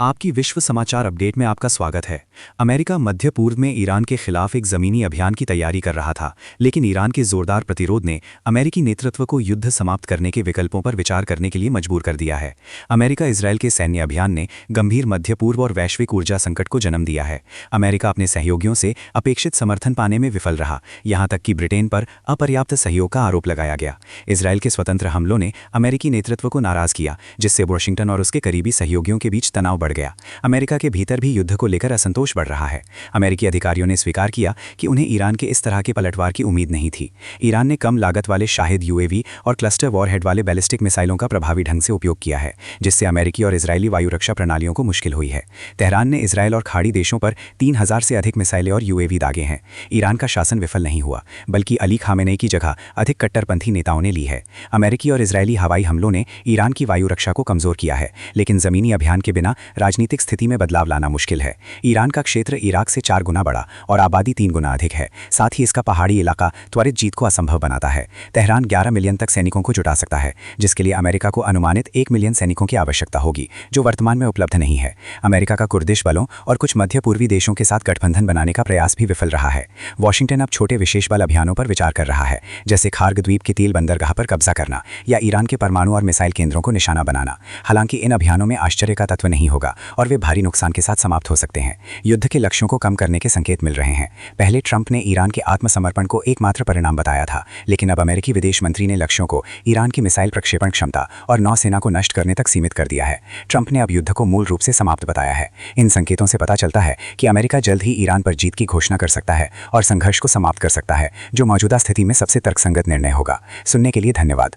आपकी विश्व समाचार अपडेट में आपका स्वागत है। अमेरिका मध्य पूर्व में ईरान के खिलाफ एक ज़मीनी अभियान की तैयारी कर रहा था, लेकिन ईरान के जोरदार प्रतिरोध ने अमेरिकी नेतृत्व को युद्ध समाप्त करने के विकल्पों पर विचार करने के लिए मजबूर कर दिया है। अमेरिका इजरायल के सैन्य अभियान ने गंभीर मध्य पूर्व और वैश्विक ऊर्जा संकट को जन्म दिया है। अमेरिका अपने सहयोगियों से अपेक्षित समर्थन पाने में विफल रहा, यहाँ तक कि ब्रिटेन पर अपर्याप्त सहयोग का आरोप लगाया गया। इजरायल के स्वतंत्र हमलों ने अमेरिकी नेतृत्व को नाराज किया, जिससे वाशिंगटन और उसके करीबी सहयोगियों के बीच तनाव बढ़ गया। अमेरिका के भीतर भी युद्ध को लेकर असंतोष बढ़ रहा है। अमेरिकी अधिकारियों ने स्वीकार किया कि उन्हें ईरान के इस तरह के पलटवार की उम्मीद नहीं थी। ईरान ने कम लागत वाले शाहिद यूएवी और क्लस्टर वॉरहेड वाले बैलिस्टिक मिसाइलों का प्रभावी ढंग से उपयोग किया है, जिससे अमेरिकी और इजरायली वायु रक्षा प्रणालियों को मुश्किल हुई है। तेहरान ने इजरायल और खाड़ी देशों पर 3000 से अधिक मिसाइलें और यूएवी दागे हैं। ईरान का शासन विफल नहीं हुआ, बल्कि अली खामेनेई की जगह अधिक कट्टरपंथी नेताओं ने ली है। अमेरिकी और इजरायली हवाई हमलों ने ईरान की वायु रक्षा को कमजोर किया है, लेकिन जमीनी अभियान के बिना राजनीतिक स्थिति में बदलाव लाना मुश्किल है। ईरान का क्षेत्र इराक से 4 गुना बड़ा और आबादी 3 गुना अधिक है। साथ ही इसका पहाड़ी इलाका त्वरित जीत को असंभव बनाता है। तेहरान 11 मिलियन तक सैनिकों को जुटा सकता है, जिसके लिए अमेरिका को अनुमानित 1 मिलियन सैनिकों की आवश्यकता होगी, जो वर्तमान में उपलब्ध नहीं है। अमेरिका का कुर्दिश बलों और कुछ मध्य पूर्वी देशों के साथ गठबंधन बनाने का प्रयास भी विफल रहा है। वॉशिंगटन अब छोटे विशेष बल अभियानों पर विचार कर रहा है, जैसे खार्ग द्वीप के तेल बंदरगाह पर कब्जा करना या ईरान के परमाणु और मिसाइल केंद्रों को निशाना बनाना। हालांकि इन अभियानों में आश्चर्य का तत्व नहीं होगा और वे भारी नुकसान के साथ समाप्त हो सकते हैं। युद्ध के लक्ष्यों को कम करने के संकेत मिल रहे हैं। पहले ट्रंप ने ईरान के आत्मसमर्पण को एकमात्र परिणाम बताया था, लेकिन अब अमेरिकी विदेश मंत्री ने लक्ष्यों को ईरान की मिसाइल प्रक्षेपण क्षमता और नौसेना को नष्ट करने तक सीमित कर दिया है। ट्रंप ने अब युद्ध को मूल रूप से समाप्त बताया है। इन संकेतों से पता चलता है कि अमेरिका जल्द ही ईरान पर जीत की घोषणा कर सकता है और संघर्ष को समाप्त कर सकता है, जो मौजूदा स्थिति में सबसे तर्कसंगत निर्णय होगा। सुनने के लिए धन्यवाद।